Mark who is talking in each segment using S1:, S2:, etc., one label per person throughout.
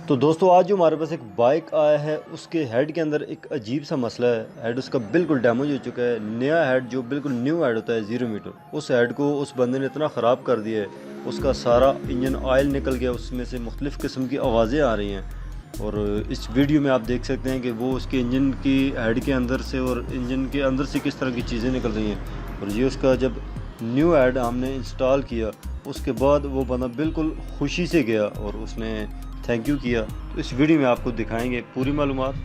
S1: तो दोस्तों आज जो हमारे पास एक बाइक आया है उसके हेड के अंदर एक अजीब सा मसला है। हेड उसका बिल्कुल डैमेज हो चुका है। नया हेड जो बिल्कुल न्यू हेड होता है 0 मीटर, उस हेड को उस बंदे ने इतना ख़राब कर दिया है, उसका सारा इंजन ऑयल निकल गया, उसमें से मुख्तलिफ़ किस्म की आवाज़ें आ रही हैं। और इस वीडियो में आप देख सकते हैं कि वो उसके इंजन की हेड के अंदर से और इंजन के अंदर से किस तरह की चीज़ें निकल रही हैं। और ये उसका जब न्यू हेड हमने इंस्टॉल किया उसके बाद वो बंदा बिल्कुल खुशी से गया और उसने थैंक यू किया। तो इस वीडियो में आपको दिखाएंगे पूरी मालूमात।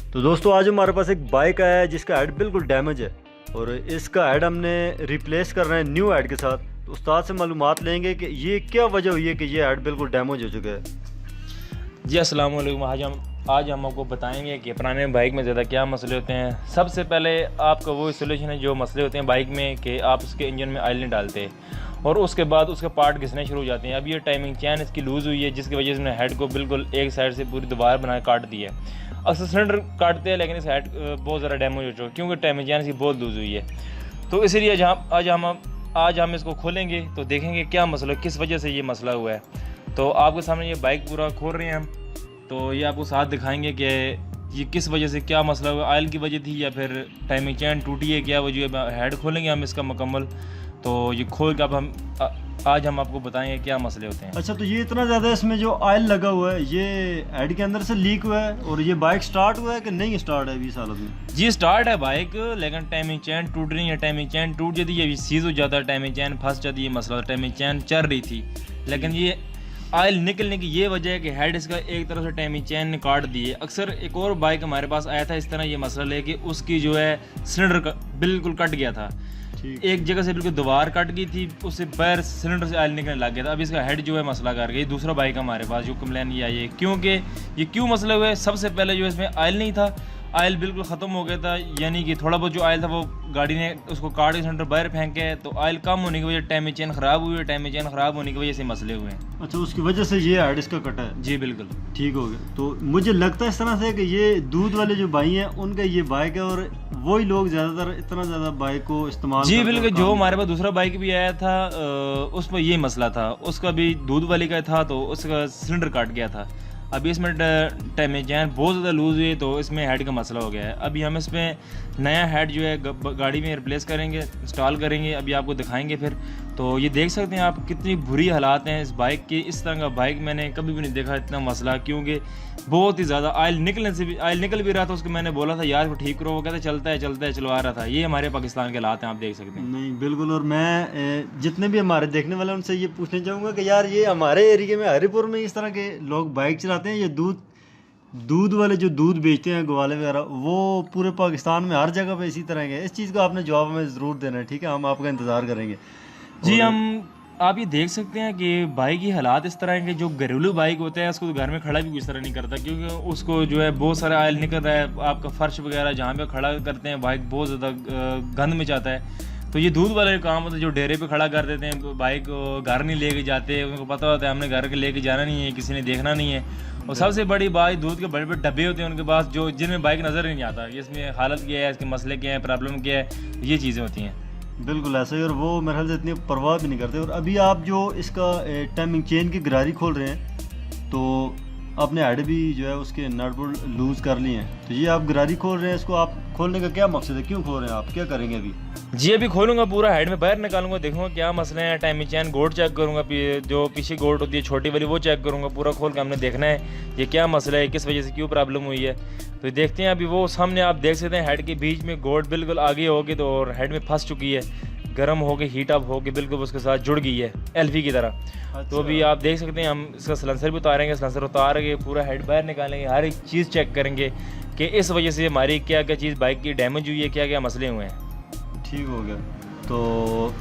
S1: तो दोस्तों आज हमारे पास एक बाइक आया है जिसका हेड बिल्कुल डैमेज है और इसका हेड हमने रिप्लेस कर रहे हैं न्यू हेड के साथ। तो उस्ताद से मालूमात लेंगे कि ये क्या वजह हुई है कि ये हेड बिल्कुल डैमेज हो चुका है।
S2: जी अस्सलाम वालेकुम। आज हम आपको बताएंगे कि पुराने बाइक में ज़्यादा क्या मसले होते हैं। सबसे पहले आपका वो सोल्यूशन है जो मसले होते हैं बाइक में कि आप उसके इंजन में ऑयल नहीं डालते और उसके बाद उसके पार्ट घिसने शुरू हो जाते हैं। अब ये टाइमिंग चैन इसकी लूज़ हुई है जिसकी वजह से उसने हेड को बिल्कुल एक साइड से पूरी दीवार बना के काट दी है। अक्सर सिलेंडर काटते हैं लेकिन इस हेड बहुत ज़्यादा डैमेज हो चुका है क्योंकि टाइमिंग चैन इसकी बहुत लूज़ हुई है। तो इसलिए आज हम इसको खोलेंगे तो देखेंगे क्या मसला, किस वजह से ये मसला हुआ है। तो आपके सामने ये बाइक पूरा खोल रहे हैं हम, तो ये आपको साथ दिखाएंगे कि ये किस वजह से क्या मसला हुआ, ऑयल की वजह थी या फिर टाइमिंग चैन टूटी है, क्या वजह है। हेड खोलेंगे हम इसका मुकम्मल, तो ये खोल के अब आज हम आपको बताएंगे क्या मसले होते हैं।
S1: अच्छा, तो ये इतना ज़्यादा इसमें जो ऑयल लगा हुआ है ये हेड के अंदर से लीक हुआ है और ये बाइक स्टार्ट हुआ है कि नहीं स्टार्ट है 20 सालों में?
S2: जी स्टार्ट है बाइक, लेकिन टाइमिंग चैन टूट रही है। टाइमिंग चैन टूट जाती है, ये सीज हो जाता है, टाइमिंग चैन फंस जाती है। ये मसला टाइमिंग चैन चल रही थी लेकिन ये ऑयल निकलने की ये वजह है कि हेड इसका एक तरफ से टाइमिंग चैन ने काट दी है। अक्सर एक और बाइक हमारे पास आया था इस तरह ये मसला लेके, उसकी जो है सिलेंडर बिल्कुल कट गया था, एक जगह से बिल्कुल दीवार कट गई थी, उससे पैर सिलेंडर से ऑयल निकलने लग गया था। अब इसका हेड जो है मसला कर गई। दूसरा बाइक हमारे पास जो कंप्लेन ये आई है, क्योंकि ये क्यों मसला हुआ है। सबसे पहले जो इसमें ऑयल नहीं था, ऑयल बिल्कुल ख़त्म हो गया था, यानी कि थोड़ा बहुत जो ऑयल था वो गाड़ी ने उसको काट के सिलेंडर बाहर फेंके है, तो ऑयल कम होने की वजह टाइमिंग चैन ख़राब हुई है। टाइमिंग चैन ख़राब होने की वजह से मसले हुए हैं।
S1: अच्छा, उसकी वजह से ये हेड इसका कटा है?
S2: जी बिल्कुल
S1: ठीक हो गया। तो मुझे लगता है इस तरह से कि ये दूध वाले जो भाई हैं उनका ये बाइक है और वही लोग ज़्यादातर इतना ज़्यादा बाइक को इस्तेमाल। जी
S2: बिल्कुल। जो हमारे पास दूसरा बाइक भी आया था उसमें ये मसला था, उसका भी दूध वाली का था तो उसका सिलेंडर काट गया था। अभी इसमें टाइमिंग चैन बहुत ज़्यादा लूज़ हुई तो इसमें हेड का मसला हो गया है। अभी हम इसमें नया हेड जो है गाड़ी में रिप्लेस करेंगे, इंस्टॉल करेंगे, अभी आपको दिखाएंगे फिर। तो ये देख सकते हैं आप कितनी बुरी हालात हैं इस बाइक की। इस तरह का बाइक मैंने कभी भी नहीं देखा इतना मसला, क्योंकि बहुत ही ज़्यादा ऑयल निकल भी रहा था। उसको मैंने बोला था यार वो ठीक करो, वो कहते चलता है चलवा रहा था। ये हमारे पाकिस्तान के हालात हैं, आप देख सकते हैं।
S1: नहीं बिल्कुल। और मैं जितने भी हमारे देखने वाले उनसे ये पूछना चाहूँगा कि यार ये हमारे एरिया में हरिपुर में इस तरह के लोग बाइक चलाते हैं, ये दूध वाले जो दूध बेचते हैं ग्वाले वगैरह, वो पूरे पाकिस्तान में हर जगह पे इसी तरह के। इस चीज़ का आपने जवाब हमें ज़रूर देना है, ठीक है? हम आपका इंतज़ार करेंगे।
S2: जी आप ये देख सकते हैं कि बाइक की हालात इस तरह के, जो घरेलू बाइक होता है उसको तो घर में खड़ा भी इस तरह नहीं करता, क्योंकि उसको जो है बहुत सारा ऑयल निकल रहा है। आपका फर्श वगैरह जहाँ पे खड़ा करते हैं बाइक बहुत ज़्यादा गंद में जाता है। तो ये दूध वाले काम होता है जो डेरे पे खड़ा कर देते हैं बाइक, घर नहीं लेके जाते, उनको पता होता है हमने घर के लेके जाना नहीं है, किसी ने देखना नहीं है। और सबसे बड़ी बात, दूध के बड़े बड़े डब्बे होते हैं उनके पास जो जिनमें बाइक नज़र ही नहीं आता कि इसमें हालत क्या है, इसके मसले क्या है, प्रॉब्लम क्या है, ये चीज़ें होती हैं।
S1: बिल्कुल ऐसे ही। और वो मेरे ख्याल से इतनी परवाह भी नहीं करते। और अभी आप जो इसका टाइमिंग चेन की गरारी खोल रहे हैं तो आपने हेड भी जो है उसके नट बोल्ट लूज़ कर लिए हैं, तो ये आप गरारी खोल रहे हैं, इसको आप खोलने का क्या मकसद है, क्यों खोल रहे हैं आप, क्या करेंगे अभी?
S2: जी अभी खोलूंगा, पूरा हेड में बाहर निकालूंगा, देखूंगा क्या मसले हैं। टाइमिंग चैन गोट चेक करूंगा, जो पीछे गोट होती है छोटी वाली वो चेक करूंगा। पूरा खोल के हमने देखना है ये क्या मसला है, किस वजह से क्यों प्रॉब्लम हुई है। तो देखते हैं। अभी वो सामने आप देख सकते हैं हेड के बीच में गोट बिल्कुल आगे होगी तो और हेड में फंस चुकी है, गर्म होके हीट अप होके बिल्कुल उसके साथ जुड़ गई है एल्फी की तरह। अच्छा। तो अभी आप देख सकते हैं हम इसका सलेंसर भी उतारेंगे, सलेंसर उतार के पूरा हेड बाहर निकालेंगे, हर एक चीज़ चेक करेंगे कि इस वजह से हमारी क्या क्या चीज़ बाइक की डैमेज हुई है, क्या क्या मसले हुए हैं।
S1: ठीक हो गया। तो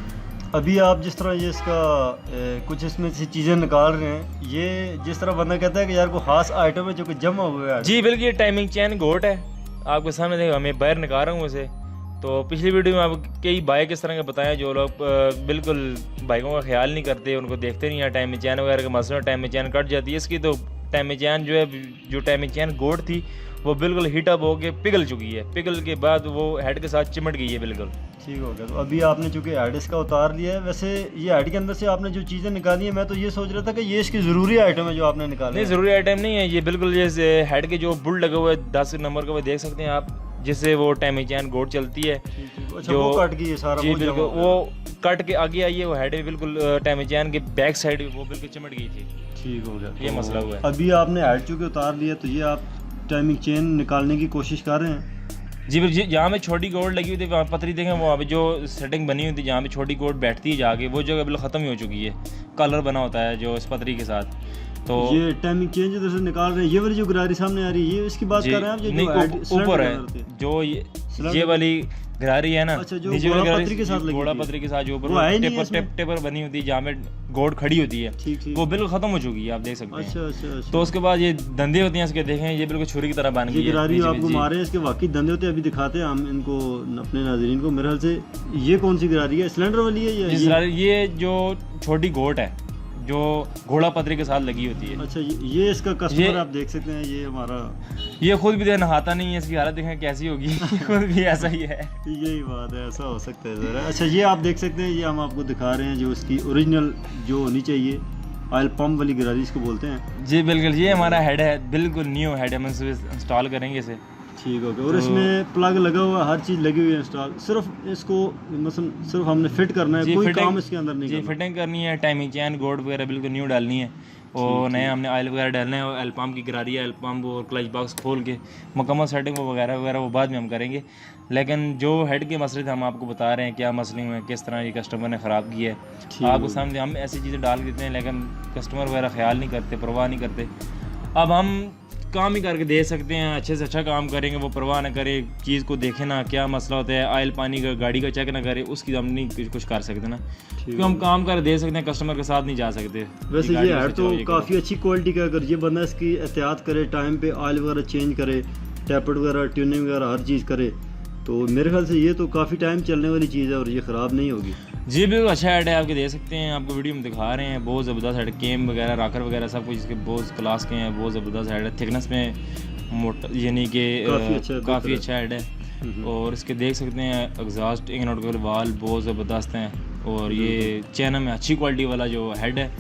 S1: अभी आप जिस तरह ये इसका कुछ इसमें से चीज़ें निकाल रहे हैं, ये जिस तरह बंदा कहता है कि यार कोई खास आइटम है जो कि जमा हुआ है।
S2: जी बिल्कुल, ये टाइमिंग चैन गोट है, आपके सामने देखो, मैं बाहर निकाल रहा हूँ इसे। तो पिछली वीडियो में आप कई बाइक इस तरह के बताएं जो लोग बिल्कुल बाइकों का ख्याल नहीं करते, उनको देखते नहीं हैं, टाइम में चैन वगैरह का मसला, टाइम में चैन कट जाती है इसकी। तो टाइम में चैन जो है, जो टाइम में चैन गोड थी वो बिल्कुल हीट अप होके पिघल चुकी है, पिघल के बाद वो हेड के साथ चिमट गई है बिल्कुल।
S1: ठीक हो गया। तो अभी आपने चूँकि हेड इसका उतार लिया है, वैसे ये हेड के अंदर से आपने जो चीज़ें निकाली है, मैं तो ये सोच रहा था कि ये इसकी ज़रूरी आइटम है जो आपने निकाला।
S2: नहीं, ज़रूरी आइटम नहीं है ये, बिल्कुल ये हेड के जो बुल लगा हुआ है 10 नंबर का वो देख सकते हैं आप, जिससे वो टाइम चैन गोड चलती है।
S1: अच्छा, वो कट गई है सारा?
S2: जी बिल्कुल, वो कट के आगे आई है, वो हेड बिल्कुल टाइम चैन के बैक साइड वो बिल्कुल चिमट गई थी।
S1: ठीक हो गया,
S2: ये मसला हुआ है।
S1: अभी आपने हेड चूँकि उतार लिया, तो ये आप टाइमिंग चेन निकालने की कोशिश कर रहे हैं?
S2: जी बिल्कुल, जहाँ पे छोटी गोड लगी हुई थी वहाँ पतरी देखें, वहाँ पे जो सेटिंग बनी हुई थी जहाँ पे छोटी गोड बैठती है जाके, वो जगह बिल्कुल ख़त्म ही हो चुकी है, कलर बना होता है जो इस पतरी के साथ। तो
S1: ये टाइमिंग चेंज इधर से निकाल रहे हैं, ये वाली जो गरारी सामने आ रही है, ये इसकी बात कर रहे हैं आप?
S2: नहीं, ऊपर है जो ये वाली गरारी है ना,
S1: अच्छा, जो घोड़ा पतरी के साथ लगी,
S2: घोड़ा पतरी के साथ जो ऊपर टेपर बनी होती है जहाँ में गोड खड़ी होती है, वो बिल्कुल खत्म हो चुकी है, आप देख सकते हैं।
S1: अच्छा।
S2: तो उसके बाद ये धंधे होते हैं इसके, देखें ये बिल्कुल छुरी की तरह बन गई है।
S1: गरारी आपको मारे हैं, इसके वाकई धंधे होते हैं। अभी दिखाते हैं हम इनको अपने नाज़रीन को। मेरे ख्याल से ये कौन सी गरारी है, सिलेंडर वाली है या
S2: ये जो छोटी गोट है जो घोड़ा पतरी के साथ लगी होती है?
S1: अच्छा, ये इसका कस्टमर आप देख सकते हैं, ये हमारा,
S2: ये खुद भी नहाता नहीं है, इसकी हालत देखें कैसी होगी। खुद भी ऐसा ही है।
S1: यही बात है, ऐसा हो सकता है ज़रा। अच्छा, ये आप देख सकते हैं, ये हम आपको दिखा रहे हैं जो इसकी ओरिजिनल जो होनी चाहिए, ऑयल पंप वाली गरारी इसको बोलते हैं।
S2: जी बिल्कुल, ये हमारा हेड है, बिल्कुल न्यू हेड है, हम इसे इंस्टॉल करेंगे इसे।
S1: ठीक हो गया। और इसमें प्लग लगा हुआ, हर चीज़ लगी हुई है इंस्टॉल, सिर्फ इसको मसलन सिर्फ हमने फिट करना है, कोई काम इसके अंदर नहीं करना।
S2: फिटिंग करनी है, टाइमिंग चैन गोड वगैरह बिल्कुल न्यू डालनी है, और नया हमने ऑयल वगैरह डालना है, और एल पम्प की गरारी है, एल पम्प और क्लच बॉक्स खोल के मुकम्मल सेटिंग वगैरह वो बाद में हम करेंगे। लेकिन जो हेड के मसले थे हम आपको बता रहे हैं, क्या मसले हुए हैं, किस तरह ये कस्टमर ने ख़राब किया है, आपको सामने हम ऐसी चीज़ें डाल देते हैं, लेकिन कस्टमर वगैरह ख्याल नहीं करते, परवाह नहीं करते। अब हम काम ही करके दे सकते हैं, अच्छे से अच्छा काम करेंगे, वो परवाह ना करे, चीज़ को देखे ना क्या मसला होता है, ऑयल पानी का गाड़ी का चेक ना करे, उसकी हम नहीं कुछ कर सकते ना, क्योंकि हम काम कर दे सकते हैं, कस्टमर के साथ नहीं जा सकते।
S1: वैसे ये हेड तो काफ़ी अच्छी क्वालिटी का, अगर ये बंदा इसकी एहतियात करे, टाइम पे ऑयल वगैरह चेंज करे, टैपेड वगैरह, ट्यूनिंग वगैरह हर चीज़ करे, तो मेरे ख्याल से ये तो काफ़ी टाइम चलने वाली चीज़ है और ये ख़राब नहीं होगी।
S2: जी बिल्कुल, अच्छा हेड है, आपके दे सकते हैं, आपको वीडियो में दिखा रहे हैं, बहुत ज़बरदस्त हेड, केम वगैरह राकर वगैरह सब कुछ इसके बहुत क्लास के हैं, बहुत ज़बरदस्त हेड है, थिकनेस में मोटा यानी कि काफ़ी अच्छा हेड है। और इसके देख सकते हैं एग्जॉस्ट इग्नोट वाल बहुत ज़बरदस्त हैं, और ये चैना में अच्छी क्वालिटी वाला जो हेड है,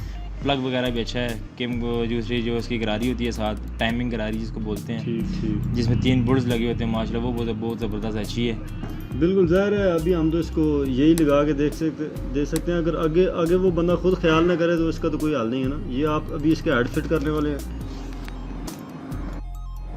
S2: प्लग वगैरह भी अच्छा है। किम दूसरी जो इसकी गरारी होती है साथ, टाइमिंग गरारी जिसको बोलते हैं, जिसमें 3 बुड्स लगे होते हैं माशाल्लाह, वो बहुत ज़बरदस्त अच्छी है।
S1: बिल्कुल ज़ाहिर है, अभी हम तो इसको यही लगा के देख सकते हैं। अगर आगे वो बंदा खुद ख्याल ना करे तो इसका तो कोई हाल नहीं है ना। ये आप अभी इसके हेड फिट करने वाले हैं,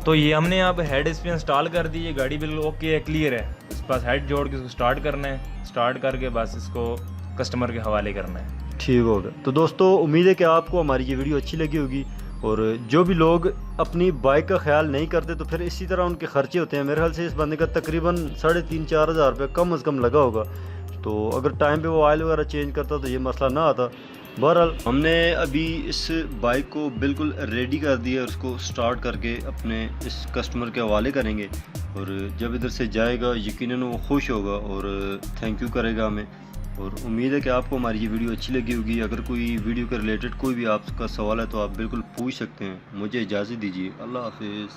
S2: तो ये हमने अब हेड इस पर इंस्टॉल कर दी, ये गाड़ी बिल्कुल ओके है, क्लियर है। इस पास हेड जोड़ के इसको स्टार्ट करना है, स्टार्ट करके बस इसको कस्टमर के हवाले करना है।
S1: ठीक हो गया। तो दोस्तों, उम्मीद है कि आपको हमारी ये वीडियो अच्छी लगी होगी, और जो भी लोग अपनी बाइक का ख्याल नहीं करते तो फिर इसी तरह उनके ख़र्चे होते हैं। मेरे ख्याल से इस बंदे का तकरीबन 3,500-4 हज़ार रुपये कम से कम लगा होगा। तो अगर टाइम पे वो ऑयल वगैरह चेंज करता तो ये मसला ना आता। बहरहाल हमने अभी इस बाइक को बिल्कुल रेडी कर दिया, उसको स्टार्ट करके अपने इस कस्टमर के हवाले करेंगे, और जब इधर से जाएगा यकीनन वो खुश होगा और थैंक यू करेगा हमें। और उम्मीद है कि आपको हमारी ये वीडियो अच्छी लगी होगी। अगर कोई वीडियो के रिलेटेड कोई भी आपका सवाल है तो आप बिल्कुल पूछ सकते हैं। मुझे इजाज़त दीजिए, अल्लाह हाफिज़।